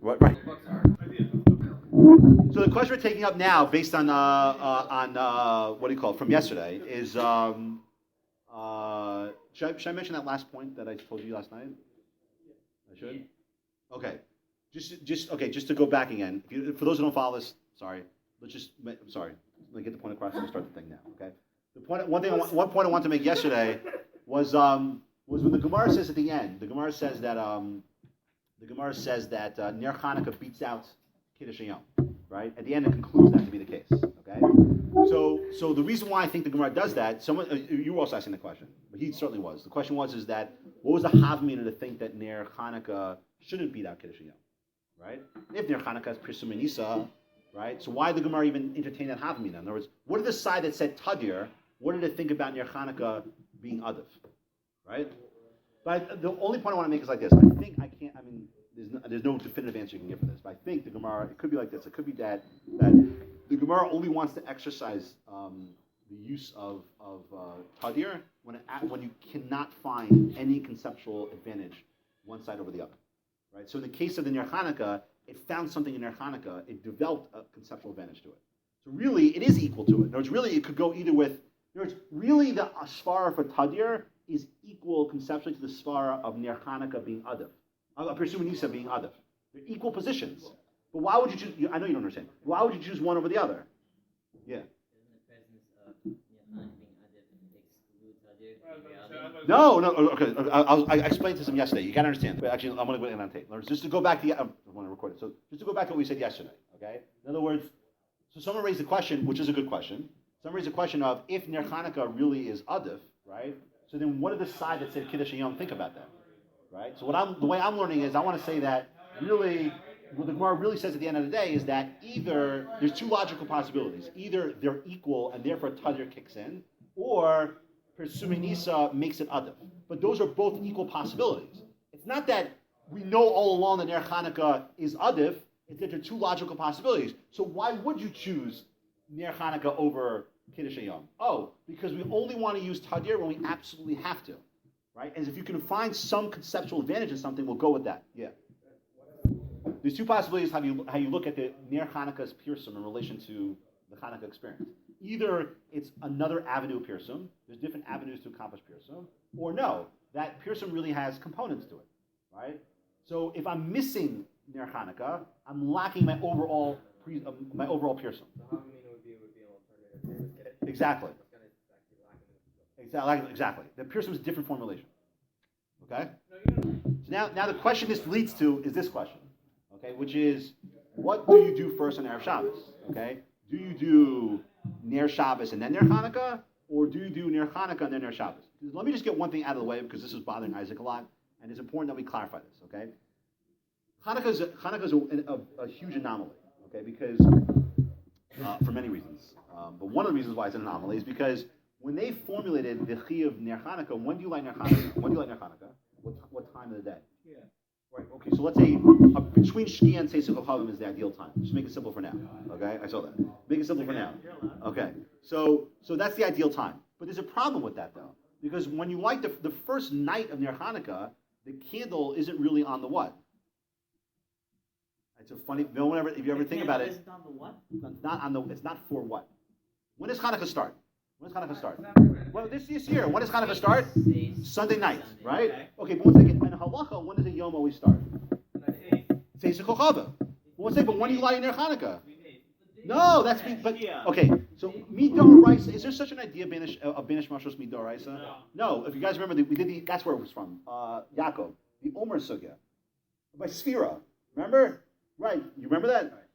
What? Right. So the question we're taking up now, based on what do you call it, from yesterday, is should I mention that last point that I told you last night? I should. Okay. Just to go back again. For those who don't follow this, sorry. Let me get the point across and we'll start the thing now. Okay. One point I wanted to make yesterday was when the Gemara says at the end. The Gemara says that Ner Chanukah beats out Kiddush Yom, right? At the end, it concludes that to be the case. Okay. So the reason why I think the Gemara does that, you were also asking the question, but he certainly was. The question was that what was the havmina to think that Ner Chanukah shouldn't beat out Kiddush Yom, right? If Ner Chanukah is Pirsum and Isa, right? So why did the Gemara even entertain that havmina? In other words, what did the side that said Tadir? What did it think about Ner Chanukah being Adif, right? But the only point I want to make is like this. There's no definitive answer you can give for this. But I think the Gemara, it could be like this. It could be that the Gemara only wants to exercise the use of Tadir when you cannot find any conceptual advantage one side over the other, right? So in the case of the Ner Chanukah, it found something in Ner Chanukah. It developed a conceptual advantage to it. So really, it is equal to it. In other words, really, it could go either with. In other words, really, the svara for Tadir is equal conceptually to the svara of Ner Chanukah being Adif. Pirsum and Isa being Adif. They're equal positions. But why would you choose? I know you don't understand. Why would you choose one over the other? Yeah. No. Okay. I explained to him yesterday. You got to understand. But actually, I'm going to go in on tape. Just to go back to I want to record it. So just to go back to what we said yesterday. Okay. In other words, so someone raised a question, which is a good question. Someone raised a question of if Ner Chanukah really is Adif, right? So then, what did the side that said Kiddush Yom think about that, right? So the way I'm learning is I want to say that really what the Gemara really says at the end of the day is that either there's two logical possibilities: either they're equal and therefore Tadir kicks in, or Pirsum Isa makes it Adif. But those are both equal possibilities. It's not that we know all along that Ner Chanukah is Adif. It's that there are two logical possibilities. So why would you choose Ner Chanukah over Kiddush Yom? Oh, because we only want to use Tadir when we absolutely have to, right? And if you can find some conceptual advantage in something, we'll go with that. Yeah. There's two possibilities how you look at the Ner Chanukah's Pirsum in relation to the Chanukah experience. Either it's another avenue of Pirsum, there's different avenues to accomplish Pirsum, or no, that Pirsum really has components to it, right? So if I'm missing Ner Chanukah, I'm lacking my overall Pirsum. Exactly. The Pirsum is a different formulation. Okay? So now the question this leads to is this question, okay, which is, what do you do first on Erev Shabbos? Okay? Do you do Ner Shabbos and then Ner Chanukah, or do you do Ner Chanukah and then Ner Shabbos? Let me just get one thing out of the way because this is bothering Isaac a lot, and it's important that we clarify this. Okay? Chanukah is a huge anomaly. Okay, because for many reasons. But one of the reasons why it's an anomaly is because when they formulated the Chi of Ner Chanukah, when do you light Ner Chanukah? What time of the day? Yeah. Right. Okay. So let's say between Shkia and Seisuk Chavim is the ideal time. Just make it simple for now. Okay. I saw that. Make it simple for now. Okay. So that's the ideal time. But there's a problem with that though, because when you light the first night of Ner Chanukah, the candle isn't really on the what? It's a funny. No one ever. If you ever think about it, isn't on the what? It's not on the. It's not for what. When does Hanukkah start? Well, this year. When does Hanukkah start? Sunday night, right? Okay, but one second. And halacha, when does the yom always start? Seisuk Chava. One second. But when do you light Ner Chanukah? No, that's me. But okay. So midoraisa. Is there such an idea of banish mashros midoraisa? No. If you guys remember, we did that's where it was from. Yaakov, the Omer sugya by Sphira. Remember? Right. You remember that?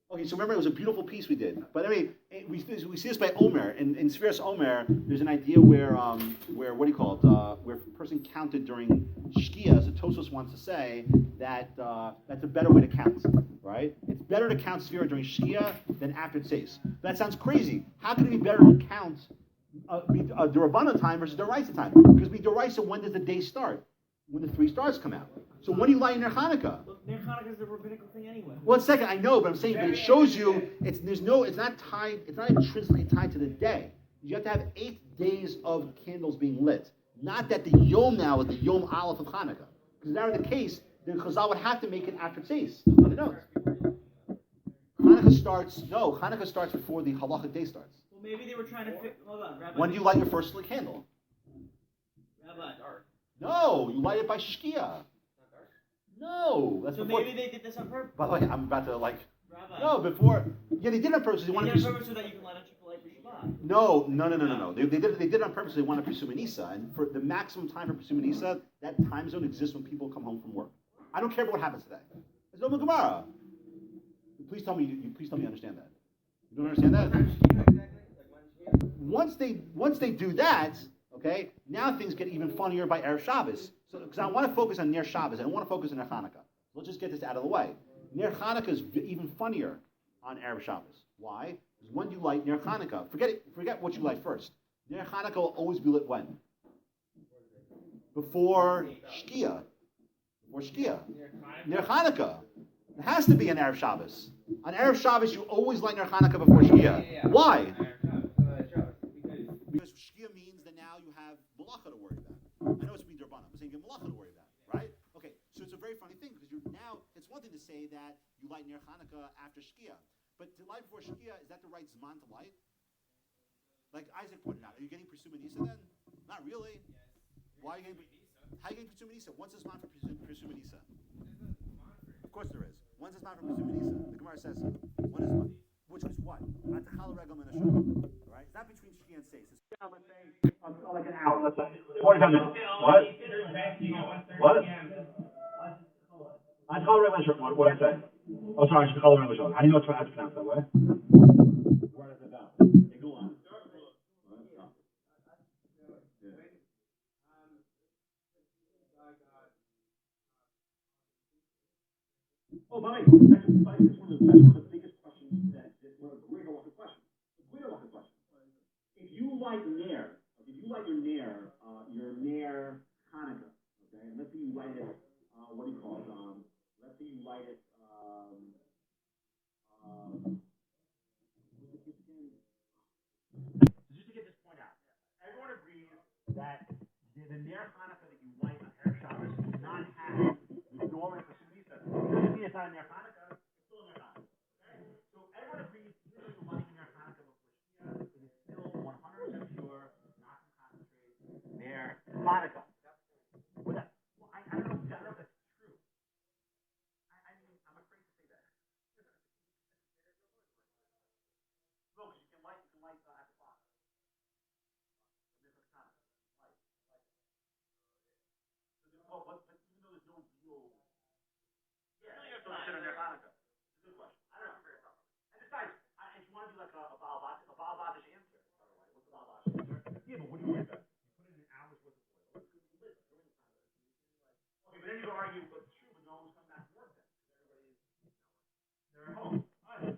Okay, so remember it was a beautiful piece we did. But anyway, we see this by Omer. In Sfiras Omer, there's an idea where what do you call it? Where a person counted during Shkia, so Tosos wants to say that that's a better way to count, right? It's better to count Sfira during Shkia than after Tzeis. That sounds crazy. How can it be better to count the Rabbanan time versus the Doraisa time? Because Doraisa, when does the day start? When the 3 stars come out. So when do you light Ner Chanukah? Well, Ner Chanukah is a rabbinical thing anyway. Well, second, I know, but I'm saying, but it shows you it's not tied. It's not intrinsically tied to the day. You have to have 8 days of candles being lit. Not that the Yom now is the Yom Aleph of Chanukah. Because if that were the case, the Chazal would have to make it after Tzeis. No, they don't. Hanukkah starts before the halachic day starts. Well, maybe they were trying to fit. Hold on, Rabbi. When do you light your first candle? Rabbi. No, you light it by Shkia. No, that's So before. maybe they did this on purpose. By the way, I'm about to Rabbi. No, before. Yeah, they did it on purpose. They They wanted did to. it on purpose so that you can light on Chick-fil-A for Shabbat. No. They did it on purpose. They wanted to pursue Manisa, and for the maximum time for pursue Manisa, that time zone exists when people come home from work. I don't care about what happens today. It's no Gemara. Please tell me you understand that. You don't understand that? Once they do that, okay, now things get even funnier by Erev Shabbos. So, because I want to focus on Ner Shabbos, I don't want to focus on Ner Chanukah. Let's just get this out of the way. Ner Chanukah is even funnier on Erev Shabbos. Why? Because when you light Ner Chanukah, forget what you light first. Ner Chanukah will always be lit when? Before Shkia. Before Shkia. Ner Chanukah. It has to be on Erev Shabbos. On Erev Shabbos, you always light Ner Chanukah before Shkia. Why? Because Shkia means that now you have Malacha to worry about. I know it's mean Durban. I'm saying you have Malacha to worry about, right? Okay, so it's a very funny thing because it's one thing to say that you light Ner Chanukah after Shkia, but to light before Shkia, is that the right Zman to light? Like Isaac pointed out, are you getting Pursue Manisa then? Not really. Why are you getting? How are you getting Pursue Manisa? What's the Zman for Pursue Manisa? Of course there is. When's the Zman for Pursue Manisa? The Gemara says so. When is Zman? Which is what? At the Chala Regel Min Hashul. Right? It's not between Shkia and Seis. It's like an hour. Let's say 45 minutes. What? What? I call it English. What I say? Oh, sorry. I should call it English. How do you know how to pronounce that way? Where does it go? Hey, go on. Oh, by the way, that's one of the biggest questions that one of the greater halachic questions. The greater halachic question. If you light Ner, your Ner Chanukah, okay, and let's say you light it, what do you call it? Let's say you light it, just to get this point out, everyone agrees that the Ner Chanukah that you light on Erev Shabbos does not have the normal facilities. It doesn't mean it's not a Ner Chanukah, it's still a Ner Chanukah. Okay? So everyone agrees, even though you're lighting Ner Chanukah before Shkia, it is still 100% pure, not to concentrate, Ner Chanukah. Well, I don't know if that's true. I mean, I'm afraid to say that. No, because you can light at the clock. But even though there's no real, so sit on their Hanukkah. It's a good question. I don't know. And besides, if you want to do like a Balabatish answer, by the way, what's the Balabatish answer? Yeah, but what do you worry about? You put it in hours worth of oil. It's going to be lit. Okay, but then you argue, but it's true, but no one's coming back to work then. They're at home.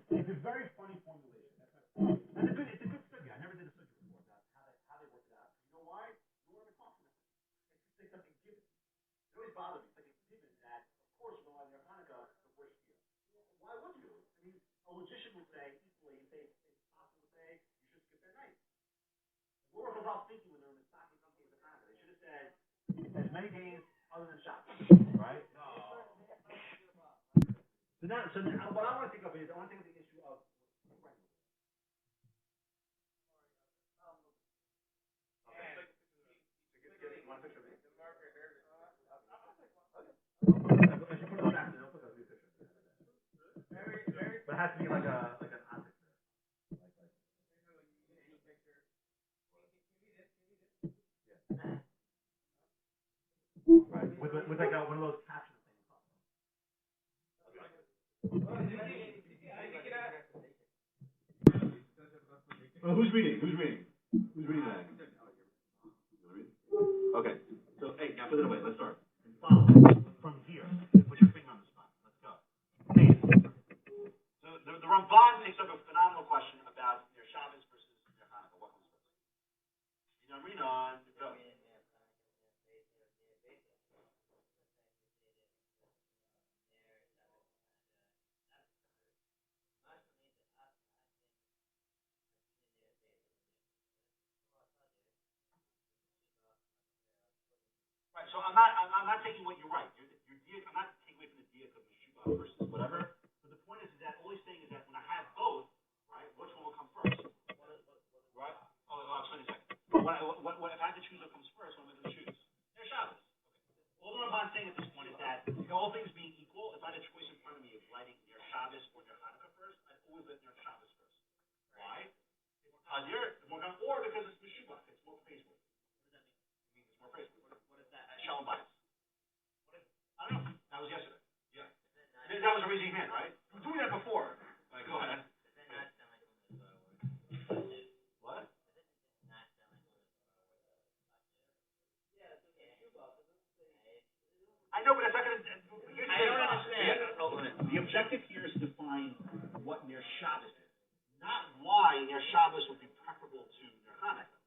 It's a very funny formulation. And it's a good study. I never did a study before about how they work it out. You know why? You want to talk to them. It's like something given. It always bothered me. It's like a given that, of course, you know, on your Hanukkah before Shkia. Why would you? I mean, a logician would say equally, if it's possible to say, you should skip that night. What were Chazal thinking when they were stocking something with the Hanukkah? They should have said as many days other than Shabbos, right? No. So now, what I want to think of is, I want to think of the issue of but it has to be like an object. Right. With like one of those captions. Well, who's reading? Who's reading that? Okay. So, hey, now put it away. Let's start. Follow from here. Put your finger on the spot. Let's go. So, the Ramban takes up a phenomenal question about Ner Shabbos versus Ner Chanukah. What comes first? Rinon, go. Right, so So I'm not taking what you're right. I'm not taking away from the diak of Meshuggah versus whatever. But the point is that all he's saying is that when I have both, right, which one will come first? Right? Oh, I'll explain in a second. What if I have to choose what comes first? What am I going to choose? Ner Shabbos. Okay. All the Ramban's saying at this point is that all things being equal, if I had a choice in front of me of lighting Ner Shabbos or Ner Chanukah first, I'd always let Ner Shabbos first. Why? It's Hazir, or because it's Meshuggah. It's more praiseworthy. What does that mean? It means it's more praiseworthy. What is that? Shalom bias. I don't know. That was yesterday. Yeah. That was a raising hand, right? You were doing that before. All right, go ahead. What? I know, but it's not going to. I don't understand. The objective here is to find what Ner Shabbos is, not why Ner Shabbos would be preferable to Ner Chanukah.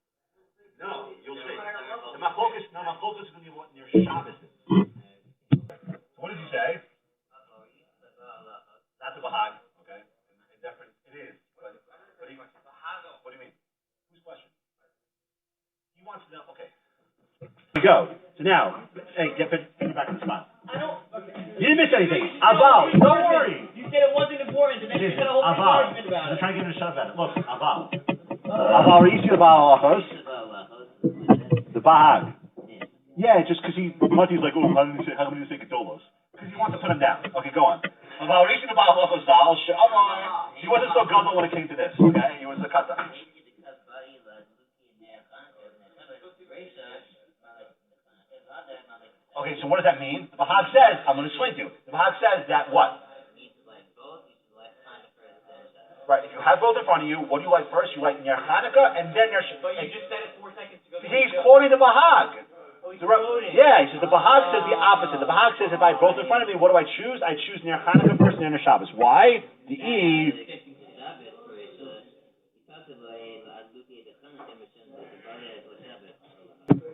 No, you'll see. My focus is going to be what Ner Shabbos is. What did you say? That's a bahag, okay? In deference, it is. But what do you mean? Whose question? He wants to know. Okay. Here we go. So now, hey, get back in the spot. You didn't miss anything. Aval, don't worry. You said it wasn't important, and then you said a whole big argument about it. I'm trying to get him to shut up about it. Look, Aval. Aval, you see the Baal Halachos? The bahag. Yeah, just because he's like, oh, how do you say Gedolos? Because he wants to put him down. Okay, go on. He wasn't so gullible when it came to this, okay? He was the kata. Okay, so what does that mean? The Bahag says, I'm going to explain to you. The Bahag says that what? Right, if you have both in front of you, what do you like first? You like Ner Chanukah and then Ner Shabbos. But you just said it 4 seconds ago. He's quoting the Bahag. Yeah, he says the Bahag says the opposite. The Bahag says if I have both in front of me, what do I choose? I choose Ner Chanukah first and Ner Shabbos. Why? The E.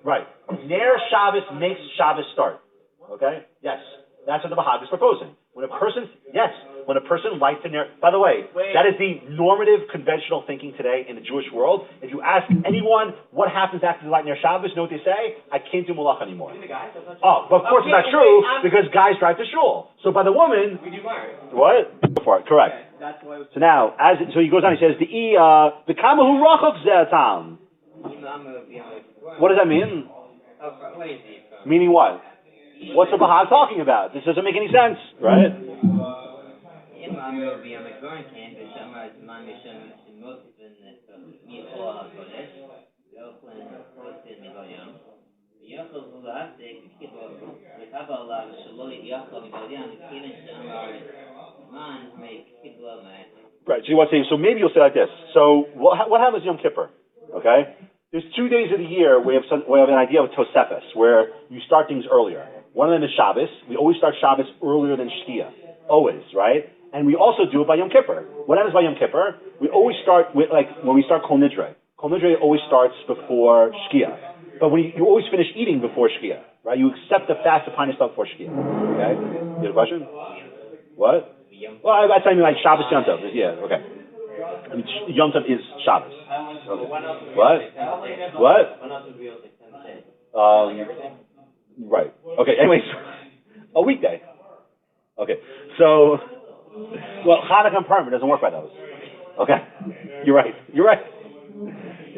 Right. Ner Shabbos makes Shabbos start. Okay? Yes. That's what the Bahag is proposing. When a person lights a Ner, by the way, that is the normative, conventional thinking today in the Jewish world. If you ask anyone what happens after they light Ner Shabbos, know what they say? I can't do malach anymore. Oh, but of course it's not true because guys drive to shul. So by the woman, we do marry. What? Before, correct. Okay, that's why. So now, so he goes on. He says the kamahu rachok zetam. What does that mean? Meaning what? What's the Bahag talking about? This doesn't make any sense, right? Right, so you want to say, so maybe you'll say like this. So what happens Yom Kippur? Okay? There's 2 days of the year where we have an idea of Tosefes, where you start things earlier. One of them is Shabbos. We always start Shabbos earlier than Shkia. Always, right? And we also do it by Yom Kippur. What happens by Yom Kippur? We always start with, like, when we start Kol Nidre. Kol Nidre always starts before Shkia. But when you always finish eating before Shkia, right? You accept the fast upon yourself before Shkia. Okay? You have a question? What? Well, that's what I mean, like Shabbos Yom Tov. Yeah, okay. I mean, Yom Tov is Shabbos. Okay. What? Right. Okay, anyways, a weekday. Okay, so, well, Chanukah and Purim doesn't work by those. Okay, you're right.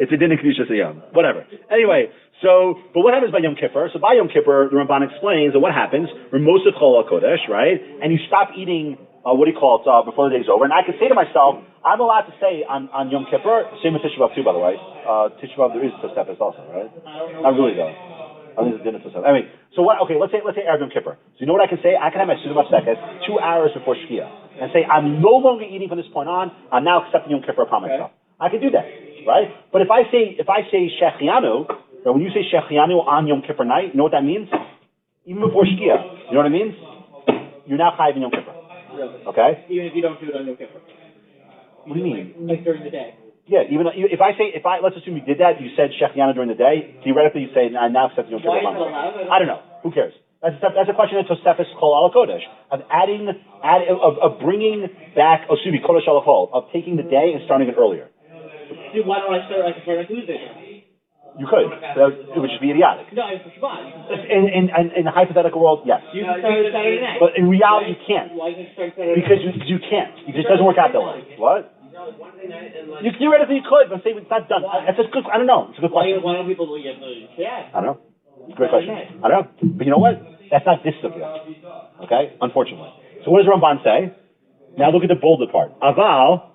It's a din in Kedusha Yom. Whatever. Anyway, so, but what happens by Yom Kippur? So by Yom Kippur, the Ramban explains that what happens, Remosif Chol HaKodesh, right? And you stop eating, before the day's over. And I can say to myself, I'm allowed to say on Yom Kippur, same with Tisha B'Av too, by the way. Tisha B'Av, there is Tosefes also, right? Not really though. I think it's dinner Tosefes. Anyway, so what, okay, let's say Erev Yom Kippur. So you know what I can say? I can have my Suda Sekes 2 hours before Shkia. And say, I'm no longer eating from this point on, I'm now accepting Yom Kippur upon myself. I can do that, right? But if I say Shechianu, when you say Shechianu on Yom Kippur night, you know what that means? Even before Shkia. You know what it means? You're now chayiv in Yom Kippur. Really? Okay? Even if you don't do it on Yom Kippur. What do you mean? Like during the day. Yeah, even if let's assume you did that, you said Shechianu during the day, theoretically you say, I now accept Yom Kippur. Why is it allowed? I don't know. Who cares? That's a question of Tosefes Kol Al Kodesh, of bringing back Kodesh Al of taking the day and starting it earlier. Dude, why don't I start like before Tuesday? You could. It would just be idiotic. No, it's for Shabbat. In the hypothetical world, yes. You can start Saturday night. But in reality, you can't. Why can you start Saturday Because you can't. It just doesn't work out that way. What? You theoretically you could, but say it's not done. That's a good. I don't know. It's a good question. Why don't people do it? Yeah. I don't know. It's a great question. I don't know. But you know what? That's not this subject. Okay? Unfortunately. So what does Ramban say? Now look at the bolded part. Aval.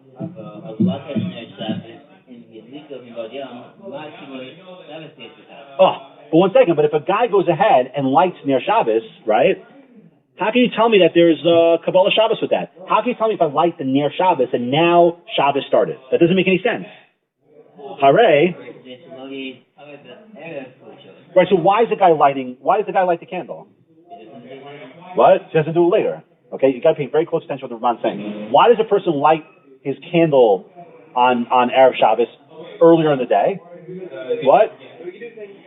Oh, but one second. But if a guy goes ahead and lights Ner Shabbos, right? How can you tell me that there's Kabbalah Shabbos with that? How can you tell me if I light the Ner Shabbos and now Shabbos started? That doesn't make any sense. Hooray. Right, so why does the guy light the candle? What? He doesn't do it later. Okay, you got to pay very close attention to what the Ramban's saying. Why does a person light his candle on Erev Shabbos earlier in the day? What?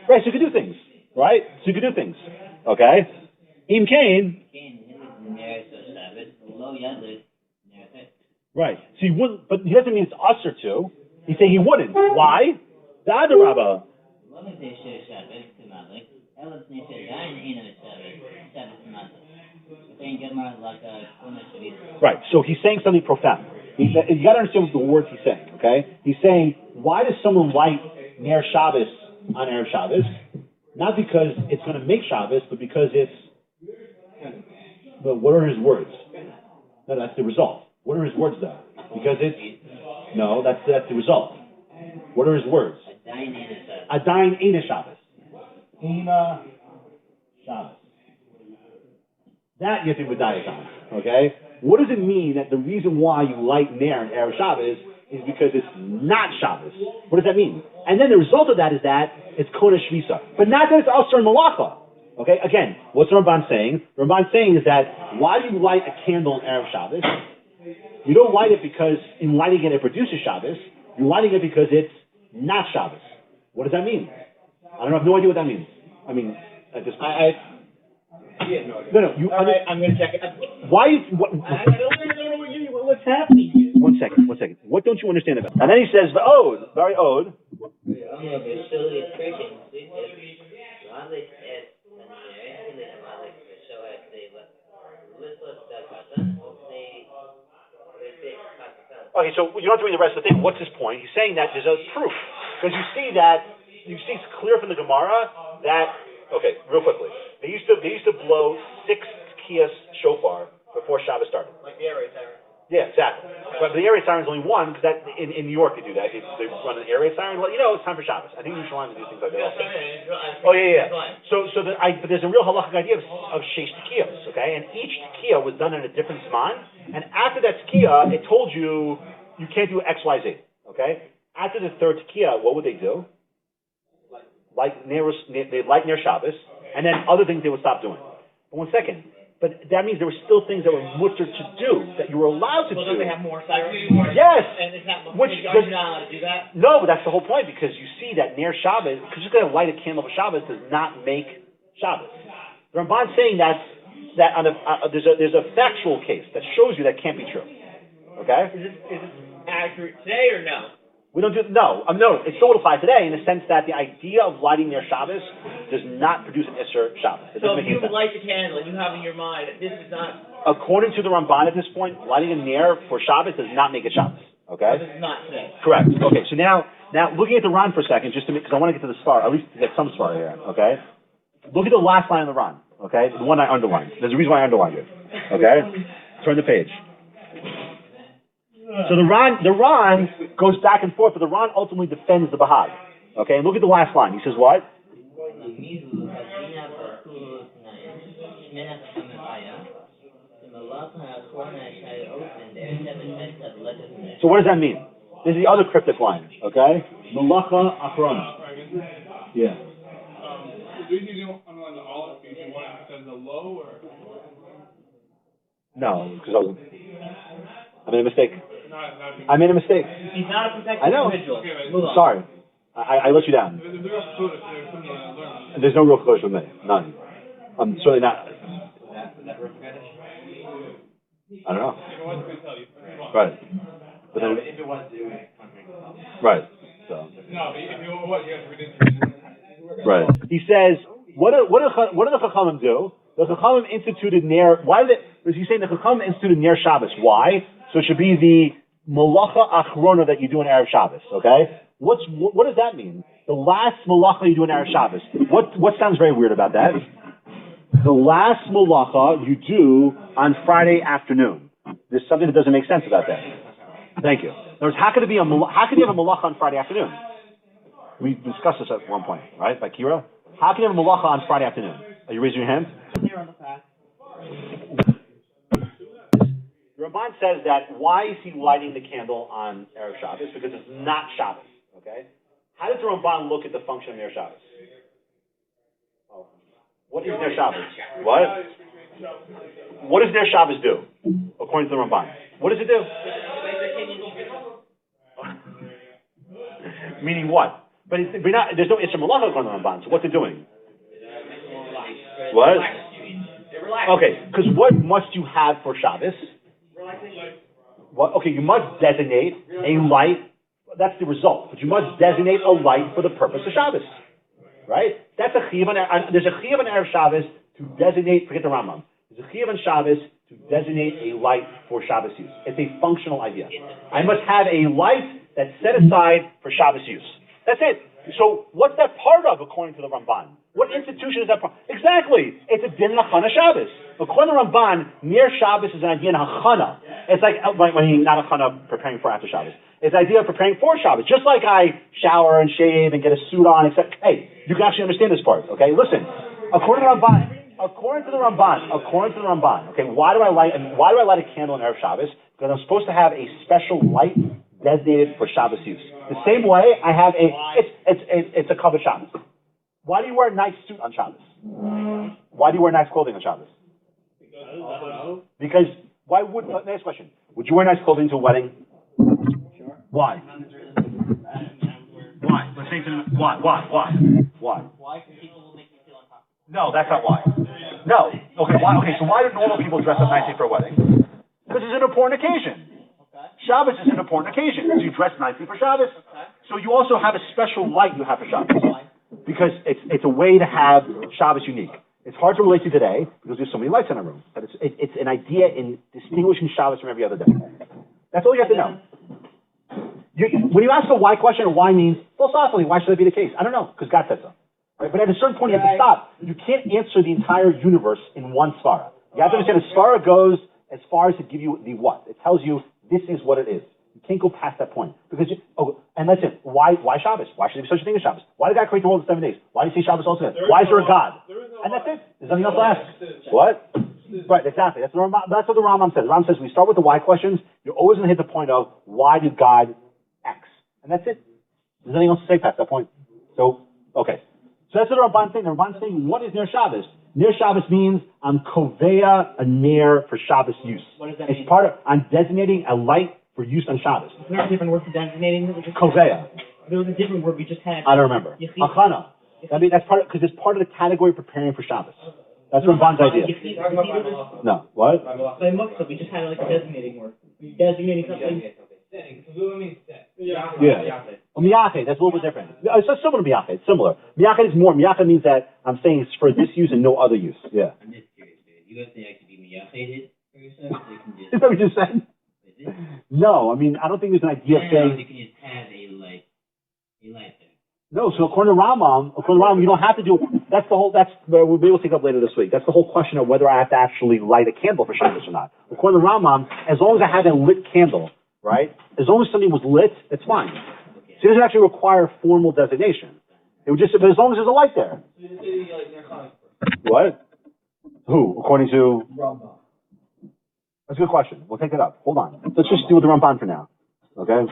Right, so you can do things. Right? So you can do things. Okay? Im Kain. Right. So he wouldn't, but he doesn't mean it's us or two. He's saying he wouldn't. Why? The other Rabbah. Right. So he's saying something profound. You got to understand the words he's saying. Okay. He's saying, why does someone light Ner Shabbos on Erev Shabbos? Not because it's going to make Shabbos, but because it's. But what are his words? No, that's the result. What are his words though? Because it's. No, that's the result. What are his words? Adain Eina Shabbos. Eina Shabbos. That you have to medayik on. Okay? What does it mean that the reason why you light Ner on Erev Shabbos is because it's not Shabbos? What does that mean? And then the result of that is that it's Kona Shvisa. But not that it's Asar Malacha. Okay? Again, what's the Ramban saying? The Ramban's saying is that why do you light a candle on Erev Shabbos? You don't light it because in lighting it produces Shabbos. You're lighting it because it's not Shabbos. What does that mean? I have no idea what that means. I mean, at this point. No. All right, I'm going to check it. Why? I don't know what's happening here. One second. What don't you understand about it? And then he says, "Ode, very ode." Okay, so you don't have to read the rest of the thing. What's his point? He's saying that there's a proof because you see it's clear from the Gemara that. Okay, real quickly, they used to blow 6 Kias shofar before Shabbos started. Like the air raid siren. Yeah, exactly. But the air raid siren is only one because that in New York they do that. They run an air raid siren. Well, it's time for Shabbos. I think in Yerushalayim they do things like that. Oh yeah. But there's a real halachic idea of sheish tekiyos, okay? And each tekiya was done in a different zman. And after that tekiya, it told you can't do X, Y, Z, okay? After the third tekiya, what would they do? They light Ner Shabbos, and then other things they would stop doing. But one second. But that means there were still things that were mutter to do, that you were allowed to do. Well, don't they have more sirens? Yes! And it's not, you're not allowed to do that? No, but that's the whole point, because you see that Ner Shabbos, because you're going to light a candle for Shabbos does not make Shabbos. The Ramban's saying that there's a factual case that shows you that can't be true. Okay? Is it accurate today or no? We don't do no. It's still applied today in the sense that the idea of lighting Ner Shabbos does not produce an Isser Shabbos. So if you light the candle and you have in your mind that this is not... According to the Ramban at this point, lighting a Ner for Shabbos does not make it Shabbos. Okay? This is not today. Correct. Okay, so now looking at the Ran for a second, just to because I want to get to the Svar, at least to get some Svar here, okay? Look at the last line of the Ran, okay? The one I underlined. There's a reason why I underlined it. Okay? Turn the page. So the Ran goes back and forth, but the Ran ultimately defends the Bahag. Okay, and look at the last line. He says what? So what does that mean? This is the other cryptic line. Okay? Malacha Achrona. Yeah. No, because I made a mistake. I made a mistake. He's not a protected I know. individual. Sorry. I let you down. There's no real close with me. None. I'm certainly not. I don't know. Right. But then, right. So. No, but if you what, you have to read into it. Right. He says, what do the Chachamim do? The Chachamim instituted Ner. Why did it? He's saying the Chachamim instituted Ner Shabbos. Why? So it should be the Malacha Achrona that you do in Erev Shabbos. Okay. What does that mean? The last Malacha you do in Erev Shabbos. What sounds very weird about that? The last Malacha you do on Friday afternoon. There's something that doesn't make sense about that. Thank you. In other words, how could you have a Malacha on Friday afternoon? We discussed this at one point, right? By Kira. How can you have a Malacha on Friday afternoon? Are you raising your hand? The Ramban says that why is he lighting the candle on Erev Shabbos? Because it's not Shabbos. Okay. How does the Ramban look at the function of Ner Shabbos? What is Ner Shabbos? What does Ner Shabbos do, according to the Ramban? What does it do? Meaning what? But there's no Isra Malacha according to the Ramban. So what's it doing? What? Okay, because what must you have for Shabbos? What? Okay, you must designate a light. That's the result. But you must designate a light for the purpose of Shabbos. Right? That's a chiyuv. There's a chiyuv on Erev Shabbos to designate, forget the Rambam. There's a chiyuv on Shabbos to designate a light for Shabbos use. It's a functional idea. I must have a light that's set aside for Shabbos use. That's it. So what's that part of, according to the Ramban? What institution is that part? Exactly. It's a din hachana Shabbos. According to the Ramban, Ner Shabbos is an idea in hachana. It's like, not hachana preparing for after Shabbos. It's the idea of preparing for Shabbos. Just like I shower and shave and get a suit on, except, hey, you can actually understand this part, okay? Listen, according to the Ramban, okay, why do I light a candle on Erev Shabbos? Because I'm supposed to have a special light designated for Shabbos use. The same way I have it's a covered Shabbos. Why do you wear a nice suit on Shabbos? Why do you wear nice clothing on Shabbos? Because next question. Would you wear nice clothing to a wedding? Sure. Why? Why? Let's say why? Why? Because people will make you feel uncomfortable. No, that's not why. No. Okay, why? Okay, so why do normal people dress up nicely for a wedding? Because it's an important occasion. Shabbos is an important occasion. So you dress nicely for Shabbos. Okay. So you also have a special light you have for Shabbos. Why? Because it's a way to have Shabbos unique. It's hard to relate to today because there's so many lights in our room. But it's an idea in distinguishing Shabbos from every other day. That's all you have to know. When you ask a why question, or why means, philosophically, why should that be the case? I don't know, because God said so. Right? But at a certain point, you have to stop. You can't answer the entire universe in one svara. You have to understand a svara goes as far as to give you the what. It tells you this is what it is. You can't go past that point. And that's it. Why Shabbos? Why should there be such a thing as Shabbos? Why did God create the world in 7 days? Why do you say Shabbos altogether? Why is there a God? And that's it. There's nothing else to ask. What? Right, exactly. That's what the Rambam says. The Rambam says we start with the why questions. You're always going to hit the point of why did God X? And that's it. There's nothing else to say past that point. So, okay. So that's what the Ramban saying. The Ramban saying, what is Ner Shabbos? Ner Shabbos means I'm kovea a ner for Shabbos use. What does that mean? I'm designating a light for use on Shabbos. Isn't there a different word for designating? Kovea. There was a different word we just had. I don't remember. Achana. I mean, that's because it's part of the category of preparing for Shabbos. That's Ramban's idea. No. What? So we just had like a designating word. Designating something. Yeah. Miyached, that's a little bit different. It's similar to miyached. It's similar. Miyached is more. Miyached means that I'm saying it's for this use and no other use. Yeah. I'm just curious, dude. You guys think I could be miyached for yourself? So you can just... Is that what you said? Is it? No, I mean, I don't think there's an idea of saying... You can just have a light there. No, so according to Rambam, you don't have to do... we'll be able to take up later this week. That's the whole question of whether I have to actually light a candle for Shabbos or not. According to Rambam, as long as I have a lit candle, right? As long as something was lit, it's fine. So it doesn't actually require formal designation. It would but as long as there's a light there. What? Who? According to Rambam. That's a good question. We'll take it up. Hold on. Let's just deal with the Ramban for now. Okay?